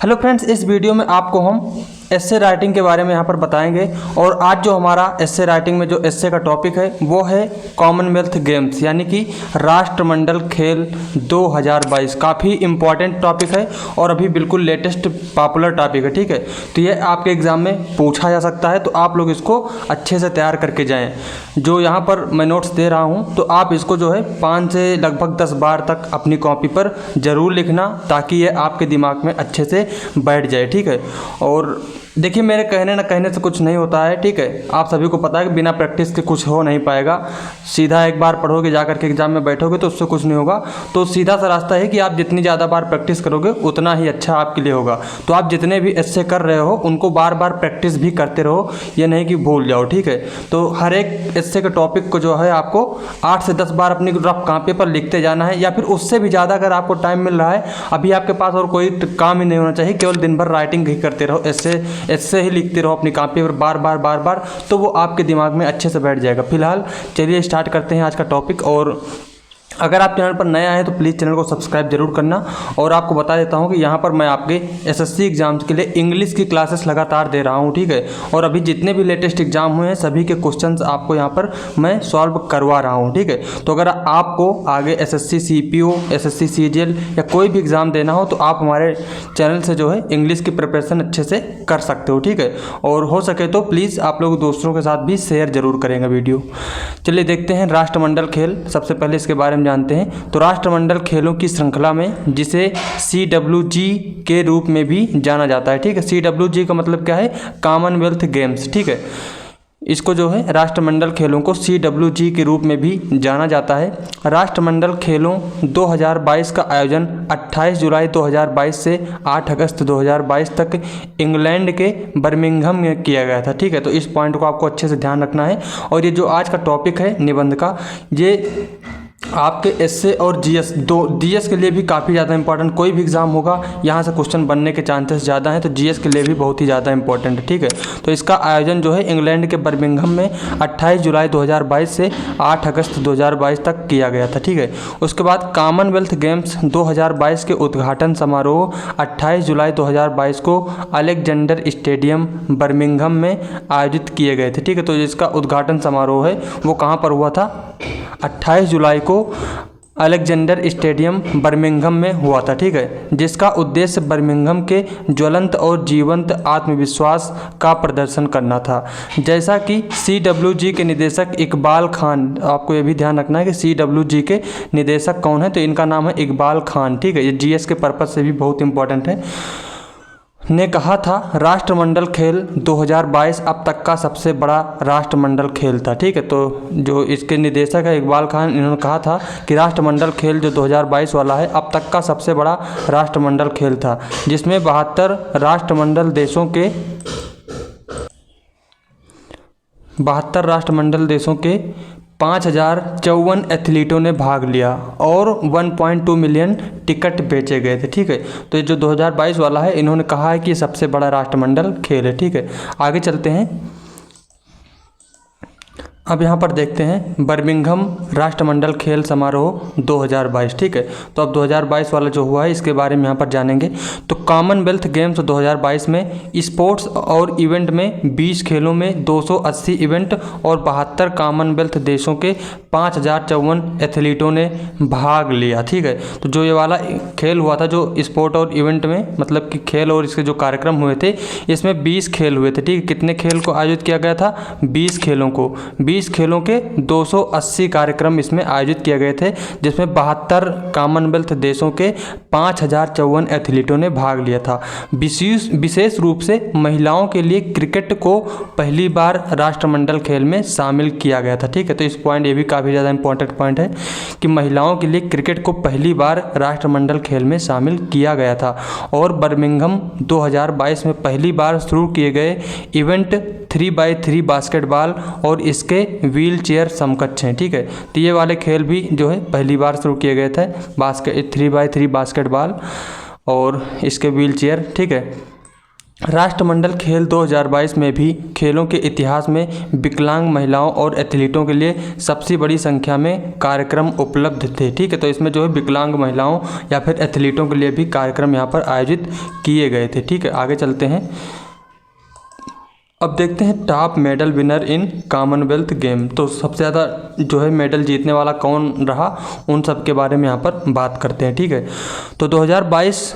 Hello friends, इस video में आपको हम एस्से राइटिंग के बारे में यहाँ पर बताएंगे। और आज जो हमारा एस्से राइटिंग में जो एस्से का टॉपिक है वो है कॉमनवेल्थ गेम्स, यानी कि राष्ट्रमंडल खेल 2022। काफ़ी इम्पॉर्टेंट टॉपिक है और अभी बिल्कुल लेटेस्ट पॉपुलर टॉपिक है। ठीक है, तो ये आपके एग्ज़ाम में पूछा जा सकता है, तो आप लोग इसको अच्छे से तैयार करके जाएँ। जो यहाँ पर मैं नोट्स दे रहा हूँ तो आप इसको जो है 5 से लगभग 10 बार तक अपनी कॉपी पर ज़रूर लिखना, ताकि ये आपके दिमाग में अच्छे से बैठ जाए। ठीक है, और देखिए मेरे कहने से कुछ नहीं होता है। ठीक है, आप सभी को पता है कि बिना प्रैक्टिस के कुछ हो नहीं पाएगा। सीधा एक बार पढ़ोगे, जा करके एग्जाम में बैठोगे तो उससे कुछ नहीं होगा। तो सीधा सा रास्ता है कि आप जितनी ज़्यादा बार प्रैक्टिस करोगे उतना ही अच्छा आपके लिए होगा। तो आप जितने भी एस्से कर रहे हो उनको बार बार प्रैक्टिस भी करते रहो, ये नहीं कि भूल जाओ। ठीक है, तो हर एक एस्से के टॉपिक को जो है आपको 8 से 10 बार अपनी रफ कॉपी पर लिखते जाना है, या फिर उससे भी ज़्यादा अगर आपको टाइम मिल रहा है। अभी आपके पास और कोई काम ही नहीं होना चाहिए, केवल दिन भर राइटिंग ही करते रहो, एस्से ही लिखते रहो अपनी कॉपी पर बार बार, तो वो आपके दिमाग में अच्छे से बैठ जाएगा। फिलहाल चलिए स्टार्ट करते हैं आज का टॉपिक। और अगर आप चैनल पर नया हैं तो प्लीज़ चैनल को सब्सक्राइब जरूर करना। और आपको बता देता हूं कि यहाँ पर मैं आपके एसएससी एग्जाम्स के लिए इंग्लिश की क्लासेस लगातार दे रहा हूं। ठीक है, और अभी जितने भी लेटेस्ट एग्जाम हुए हैं सभी के क्वेश्चंस आपको यहाँ पर मैं सॉल्व करवा रहा हूं। ठीक है, तो अगर आपको आगे एसएससी सीपीओ, एसएससी सीजीएल या कोई भी एग्ज़ाम देना हो तो आप हमारे चैनल से जो है इंग्लिश की प्रिपरेशन अच्छे से कर सकते हो। ठीक है, और हो सके तो प्लीज़ आप लोग दूसरों के साथ भी शेयर जरूर करेंगे वीडियो। चलिए देखते हैं राष्ट्रमंडल खेल। सबसे पहले इसके बारे में जानते हैं। तो राष्ट्रमंडल खेलों की श्रृंखला में जिसे CWG के रूप में भी जाना जाता है। ठीक है, CWG का मतलब क्या है? Commonwealth games. ठीक है, इसको जो है राष्ट्रमंडल खेलों को CWG के रूप में भी जाना जाता है। राष्ट्रमंडल खेलों 2022 का आयोजन 28 जुलाई 2022 से 8 अगस्त 2022 तक इंग्लैंड के बर्मिंघम में किया गया था। ठीक है, तो इस पॉइंट को आपको अच्छे से ध्यान रखना है। और ये जो आज का टॉपिक है निबंध का, ये आपके एसए और जीएस के लिए भी काफ़ी ज़्यादा इंपॉर्टेंट। कोई भी एग्ज़ाम होगा यहाँ से क्वेश्चन बनने के चांसेस ज़्यादा हैं, तो जीएस के लिए भी बहुत ही ज़्यादा इंपॉर्टेंट है। ठीक है, तो इसका आयोजन जो है इंग्लैंड के बर्मिंघम में 28 जुलाई 2022 से 8 अगस्त 2022 तक किया गया था। ठीक है, उसके बाद कॉमनवेल्थ गेम्स 2022 के उद्घाटन समारोह 28 जुलाई 2022 को अलेक्जेंडर स्टेडियम बर्मिंघम में आयोजित किए गए थे। ठीक है, तो जिसका उद्घाटन समारोह है वो कहाँ पर हुआ था? 28 जुलाई को अलेक्जेंडर स्टेडियम बर्मिंघम में हुआ था। ठीक है, जिसका उद्देश्य बर्मिंघम के ज्वलंत और जीवंत आत्मविश्वास का प्रदर्शन करना था। जैसा कि CWG के निदेशक इकबाल खान, आपको ये भी ध्यान रखना है कि CWG के निदेशक कौन है, तो इनका नाम है इकबाल खान। ठीक है, ये जीएस के पर्पज से भी बहुत इंपॉर्टेंट है। ने कहा था राष्ट्रमंडल खेल 2022 अब तक का सबसे बड़ा राष्ट्रमंडल खेल था। ठीक है, तो जो इसके निदेशक है इकबाल खान, इन्होंने कहा था कि राष्ट्रमंडल खेल जो 2022 वाला है अब तक का सबसे बड़ा राष्ट्रमंडल खेल था, जिसमें 72 राष्ट्रमंडल देशों के 5054 एथलीटों ने भाग लिया और 1.2 मिलियन टिकट बेचे गए थे। ठीक है, तो ये जो 2022 वाला है इन्होंने कहा है कि ये सबसे बड़ा राष्ट्रमंडल खेल है। ठीक है, आगे चलते हैं। अब यहाँ पर देखते हैं बर्मिंघम राष्ट्रमंडल खेल समारोह 2022। ठीक है, तो अब 2022 वाला जो हुआ है इसके बारे में यहाँ पर जानेंगे। तो कॉमनवेल्थ गेम्स 2022 में स्पोर्ट्स और इवेंट में 20 खेलों में 280 इवेंट और 72 कॉमनवेल्थ देशों के 5054 एथलीटों ने भाग लिया। ठीक है, तो जो ये वाला खेल हुआ था जो स्पोर्ट और इवेंट में, मतलब कि खेल और इसके जो कार्यक्रम हुए थे, इसमें 20 खेल हुए थे। ठीक है, कितने खेल को आयोजित किया गया था? 20 खेलों को। 20 खेलों के 280 कार्यक्रम इसमें आयोजित किए गए थे, जिसमें 72 कॉमनवेल्थ देशों के 5054 एथलीटों ने भाग लिया था। विशेष रूप से महिलाओं के लिए क्रिकेट को पहली बार राष्ट्रमंडल खेल में शामिल किया गया था। ठीक है, तो इस पॉइंट ये भी काफ़ी ज़्यादा इंपॉर्टेंट पॉइंट है कि महिलाओं के लिए क्रिकेट को पहली बार राष्ट्रमंडल खेल में शामिल किया गया था। और बर्मिंघम 2022 में पहली बार शुरू किए गए इवेंट 3x3 बास्केटबॉल और इसके व्हील चेयर समकक्ष हैं। ठीक है, तो ये वाले खेल भी जो है पहली बार शुरू किए गए थे, 3x3 बास्केटबॉल और इसके व्हील चेयर। ठीक है, राष्ट्रमंडल खेल 2022 में भी खेलों के इतिहास में विकलांग महिलाओं और एथलीटों के लिए सबसे बड़ी संख्या में कार्यक्रम उपलब्ध थे। ठीक है, तो इसमें जो है विकलांग महिलाओं या फिर एथलीटों के लिए भी कार्यक्रम यहाँ पर आयोजित किए गए थे। ठीक है, आगे चलते हैं। अब देखते हैं top medal winner in Commonwealth game. तो सबसे ज़्यादा जो है मेडल जीतने वाला कौन रहा, उन सब के बारे में यहाँ पर बात करते हैं। ठीक है, तो 2022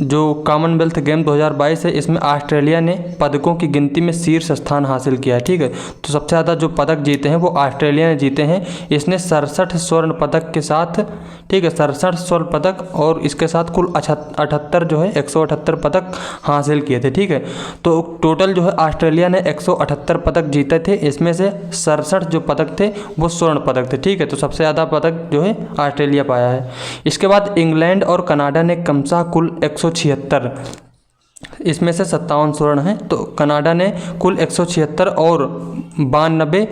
जो कॉमनवेल्थ गेम 2022 है, इसमें ऑस्ट्रेलिया ने पदकों की गिनती में शीर्ष स्थान हासिल किया है। ठीक है, तो सबसे ज़्यादा जो पदक जीते हैं वो ऑस्ट्रेलिया ने जीते हैं। इसने 67 स्वर्ण पदक के साथ, ठीक है, 67 स्वर्ण पदक और इसके साथ कुल 78 जो है 178 पदक हासिल किए थे। ठीक है, तो टोटल जो है ऑस्ट्रेलिया ने 178 पदक जीते थे, इसमें से 67 जो पदक थे वो स्वर्ण पदक थे। ठीक है, तो सबसे ज़्यादा पदक जो है ऑस्ट्रेलिया पाया है। इसके बाद इंग्लैंड और कनाडा ने क्रमशः कुल 176, इसमें से 57 स्वर्ण हैं, तो कनाडा ने कुल 176 और 92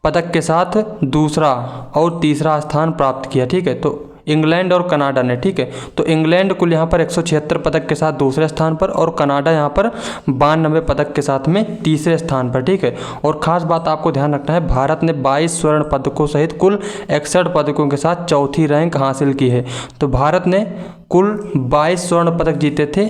पदक के साथ दूसरा और तीसरा स्थान प्राप्त किया। ठीक है, तो इंग्लैंड और कनाडा ने, ठीक है, तो इंग्लैंड कुल यहाँ पर 176 पदक के साथ दूसरे स्थान पर और कनाडा यहाँ पर 92 पदक के साथ में तीसरे स्थान पर। ठीक है, और ख़ास बात आपको ध्यान रखना है, भारत ने 22 स्वर्ण पदकों सहित कुल 61 पदकों के साथ चौथी रैंक हासिल की है। तो भारत ने कुल 22 स्वर्ण पदक जीते थे,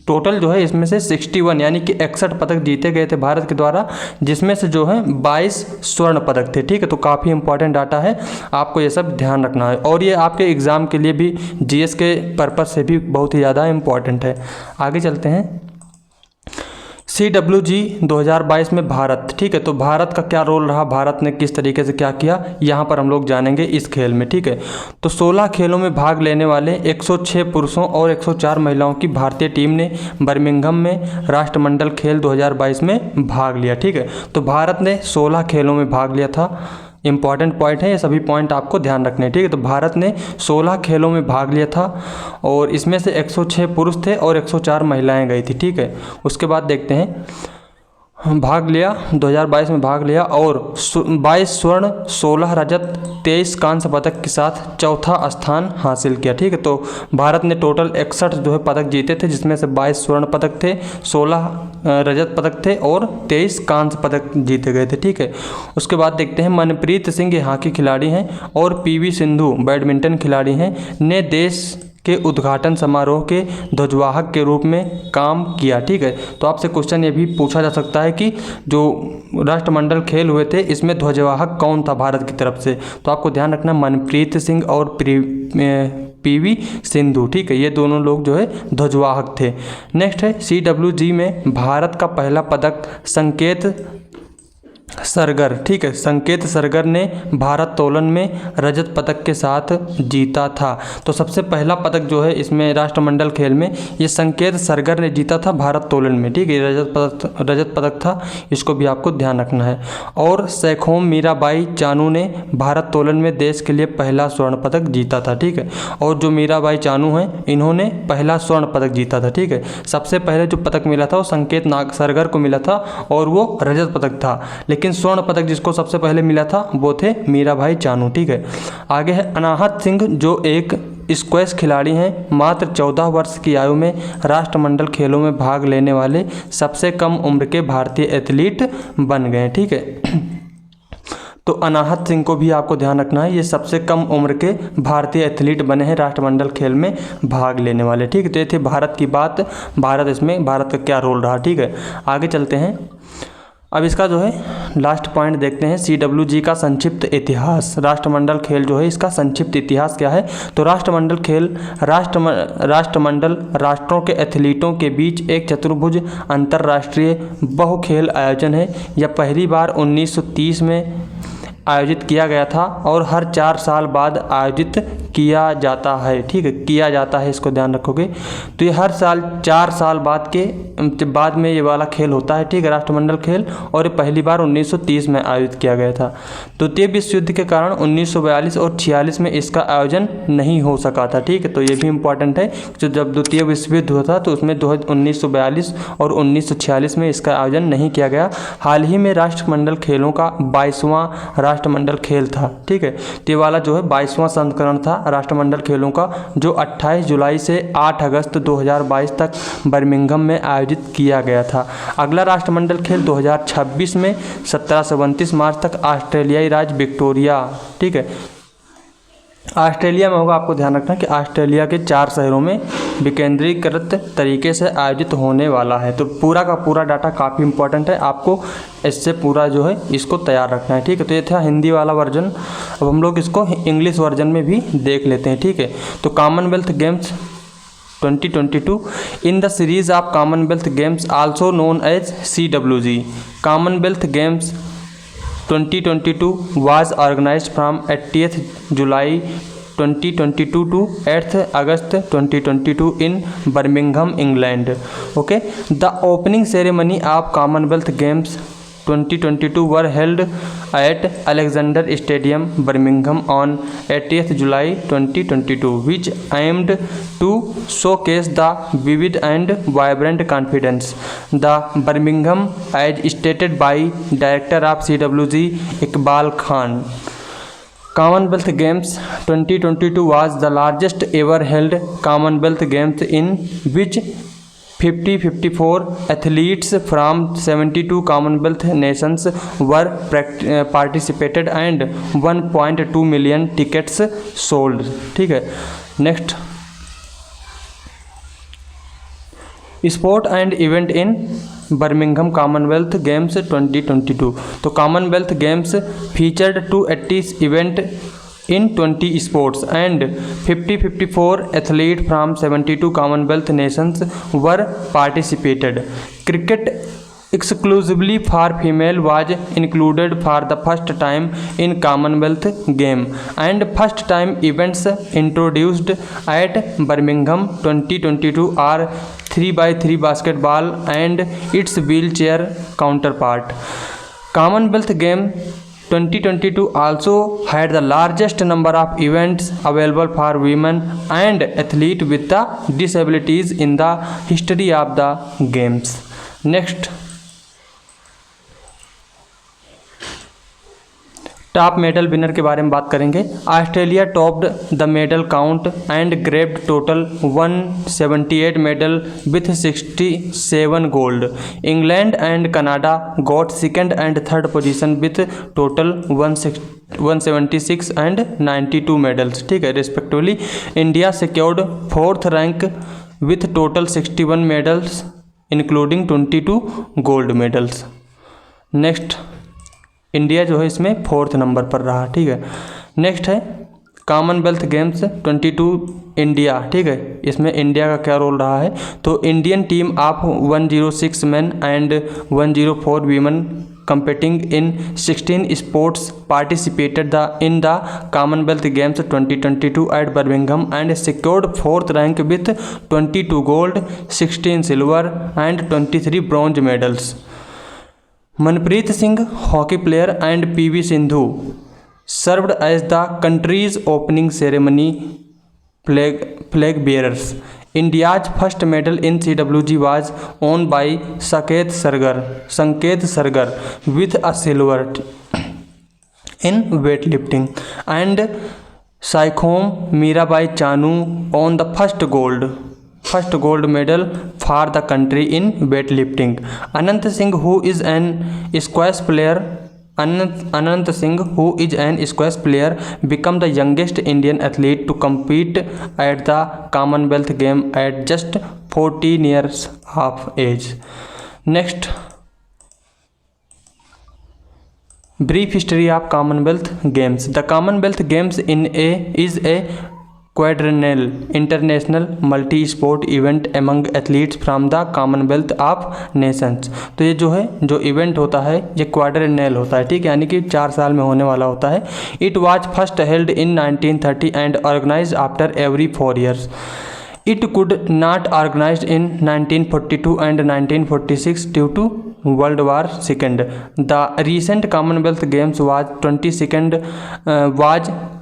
टोटल जो है इसमें से 61 यानी कि 61 पदक जीते गए थे भारत के द्वारा, जिसमें से जो है 22 स्वर्ण पदक थे। ठीक है, तो काफ़ी इंपॉर्टेंट डाटा है, आपको ये सब ध्यान रखना है और ये आपके एग्ज़ाम के लिए भी जीएस के पर्पज़ से भी बहुत ही ज़्यादा इम्पॉर्टेंट है। आगे चलते हैं। CWG 2022 में भारत, ठीक है, तो भारत का क्या रोल रहा, भारत ने किस तरीके से क्या किया, यहाँ पर हम लोग जानेंगे इस खेल में। ठीक है, तो 16 खेलों में भाग लेने वाले 106 पुरुषों और 104 महिलाओं की भारतीय टीम ने बर्मिंघम में राष्ट्रमंडल खेल 2022 में भाग लिया। ठीक है, तो भारत ने 16 खेलों में भाग लिया था। इंपॉर्टेंट पॉइंट है, ये सभी पॉइंट आपको ध्यान रखने हैं। ठीक है, तो भारत ने 16 खेलों में भाग लिया था और इसमें से 106 पुरुष थे और 104 महिलाएं गई थी। ठीक है, उसके बाद देखते हैं, भाग लिया 2022 में भाग लिया और 22 स्वर्ण 16 रजत 23 कांस्य पदक के साथ चौथा स्थान हासिल किया। ठीक है, तो भारत ने टोटल 61 जो है पदक जीते थे, जिसमें से 22 स्वर्ण पदक थे, 16 रजत पदक थे और 23 कांस्य पदक जीते गए थे। ठीक है, उसके बाद देखते हैं, मनप्रीत सिंह ये हॉकी खिलाड़ी हैं और PV सिंधु बैडमिंटन खिलाड़ी हैं, ने देश के उद्घाटन समारोह के ध्वजवाहक के रूप में काम किया। ठीक है, तो आपसे क्वेश्चन ये भी पूछा जा सकता है कि जो राष्ट्रमंडल खेल हुए थे इसमें ध्वजवाहक कौन था भारत की तरफ से, तो आपको ध्यान रखना मनप्रीत सिंह और PV सिंधु। ठीक है, ये दोनों लोग जो है ध्वजवाहक थे। नेक्स्ट है, CWG में भारत का पहला पदक संकेत सरगर, ठीक है, संकेत सरगर ने भारोत्तोलन में रजत पदक के साथ जीता था। तो सबसे पहला पदक जो है इसमें राष्ट्रमंडल खेल में ये संकेत सरगर ने जीता था भारोत्तोलन में। ठीक है, रजत पदक था, इसको भी आपको ध्यान रखना है। और सैखोम मीराबाई चानू ने भारोत्तोलन में देश के लिए पहला स्वर्ण पदक जीता था। ठीक है, और जो मीराबाई चानू हैं इन्होंने पहला स्वर्ण पदक जीता था। ठीक है, सबसे पहले जो पदक मिला था वो संकेत सरगर को मिला था और वो रजत पदक था, लेकिन स्वर्ण पदक जिसको सबसे पहले मिला था वो थे मीराबाई चानू। ठीक है, आगे है अनाहत सिंह जो एक स्क्वैश खिलाड़ी हैं, मात्र 14 वर्ष की आयु में राष्ट्रमंडल खेलों में भाग लेने वाले सबसे कम उम्र के भारतीय एथलीट बन गए। ठीक है, तो अनाहत सिंह को भी आपको ध्यान रखना है, ये सबसे कम उम्र के भारतीय एथलीट बने हैं राष्ट्रमंडल खेल में भाग लेने वाले। ठीक है, तो ये थी भारत की बात, भारत का क्या रोल रहा। ठीक है, आगे चलते हैं। अब इसका जो है लास्ट पॉइंट देखते हैं, CWG का संक्षिप्त इतिहास। राष्ट्रमंडल खेल जो है इसका संक्षिप्त इतिहास क्या है, तो राष्ट्रमंडल खेल राष्ट्रमंडल राष्ट्रों के एथलीटों के बीच एक चतुर्भुज अंतर्राष्ट्रीय बहुखेल आयोजन है। यह पहली बार 1930 में आयोजित किया गया था और हर 4 साल बाद आयोजित किया जाता है। ठीक है, किया जाता है, इसको ध्यान रखोगे। तो ये हर साल 4 साल बाद में ये वाला खेल होता है। ठीक है, राष्ट्रमंडल खेल, और ये पहली बार 1930 में आयोजित किया गया था। द्वितीय विश्व युद्ध के कारण 1942 और 46 में इसका आयोजन नहीं हो सका था। ठीक है, तो ये भी इम्पॉर्टेंट है, जो जब द्वितीय विश्व युद्ध हुआ था तो उसमें 1942 और 1946 में इसका आयोजन नहीं किया गया। हाल ही में राष्ट्रमंडल खेलों का 22वां राष्ट्रमंडल खेल था। ठीक है, तो ये वाला जो है 22वां संस्करण था राष्ट्रमंडल खेलों का, जो 28 जुलाई से 8 अगस्त 2022 तक बर्मिंघम में आयोजित किया गया था। अगला राष्ट्रमंडल खेल 2026 में 17 से 29 मार्च तक ऑस्ट्रेलियाई राज्य विक्टोरिया, ठीक है, ऑस्ट्रेलिया में होगा। आपको ध्यान रखना कि ऑस्ट्रेलिया के 4 शहरों में विकेंद्रीकृत तरीके से आयोजित होने वाला है। तो पूरा का पूरा डाटा काफ़ी इंपॉर्टेंट है, आपको इससे पूरा जो है इसको तैयार रखना है, ठीक है। तो ये था हिंदी वाला वर्जन। अब हम लोग इसको इंग्लिश वर्जन में भी देख लेते हैं, ठीक है। तो Commonwealth Games 2022 in the series of Commonwealth Games also known as CWG। Commonwealth Games 2022 was organized from 80th July 2022 to 8th August 2022 in Birmingham, England. Okay, the opening ceremony of Commonwealth Games 2022 were held at Alexander Stadium, Birmingham on 80th July 2022, which aimed to showcase the vivid and vibrant confidence. The Birmingham, as stated by Director of CWG Iqbal Khan. Commonwealth Games 2022 was the largest ever held Commonwealth Games in which 54 athletes from 72 Commonwealth nations were participated and 1.2 million tickets sold, ठीक है। Next, sport and event in Birmingham Commonwealth Games 2022। तो Commonwealth games featured 280 event in 20 sports and 54 athletes from 72 Commonwealth nations were participated. Cricket exclusively for female was included for the first time in Commonwealth game, and first time events introduced at Birmingham 2022 are 3x3 basketball and its wheelchair counterpart. Commonwealth game 2022 also had the largest number of events available for women and athletes with the disabilities in the history of the games. Next, top medal winner के बारे में बात करेंगे। Australia topped the medal count and grabbed total 178 medal with 67 gold. England and Canada got second and third position with total 176 and 92 medals, ठीक है, respectively. India secured 4th rank with total 61 medals including 22 gold medals. Next, India जो है इसमें 4th number पर रहा, ठीक है। Next है कॉमनवेल्थ गेम्स 22 इंडिया, ठीक है, इसमें इंडिया का क्या रोल रहा है। तो Indian team of 106 main and 104 women competing in 16 sports participated in the Commonwealth Games 2022 at Birmingham and secured 4th rank with 22 gold, 16 silver and 23 bronze medals. Manpreet Singh, hockey player, and PV Sindhu served as the country's opening ceremony flag bearers. India's first medal in CWG was won by Sanket Sargar with a silver in weightlifting, and Saikhom Mirabai Chanu won the first gold medal for the country in weightlifting. Anant Singh, who is an squash player, became the youngest Indian athlete to compete at the Commonwealth Games at just 14 years of age. Next, brief history of Commonwealth Games. The Commonwealth Games is a quadrennial international multi-sport event among athletes from the Commonwealth of Nations. तो ये जो event होता है ये क्वाड्रेनियल होता है, ठीक है, यानी कि 4 साल में होने वाला होता है। It was first held in 1930 and organized after every 4 years. It could not organized in 1942 and 1946 due to World War II. The recent Commonwealth Games was 22nd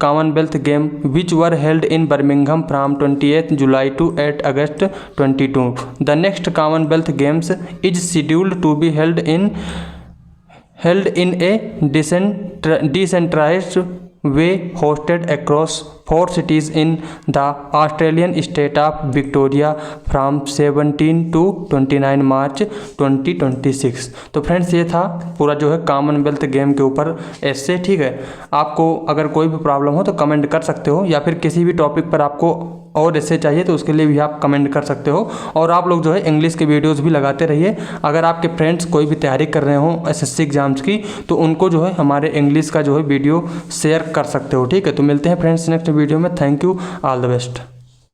Commonwealth Games, which were held in Birmingham from 28th July to 8th August 2022. The next Commonwealth Games is scheduled to be held in a decentralized way hosted across 4 cities in the Australian state of Victoria from 17 to 29 मार्च 2026। तो friends ये था पूरा जो है Commonwealth game के ऊपर ऐसे। ठीक है, आपको अगर कोई भी प्रॉब्लम हो तो कमेंट कर सकते हो, या फिर किसी भी टॉपिक पर आपको और ऐसे चाहिए तो उसके लिए भी आप कमेंट कर सकते हो। और आप लोग जो है इंग्लिश के वीडियोस भी लगाते रहिए। अगर आपके फ्रेंड्स कोई भी तैयारी कर रहे हो एसएससी एग्जाम्स की तो उनको जो है हमारे इंग्लिश का जो है वीडियो शेयर कर सकते हो। ठीक है, तो मिलते हैं फ्रेंड्स नेक्स्ट वीडियो में। Thank you, all the best.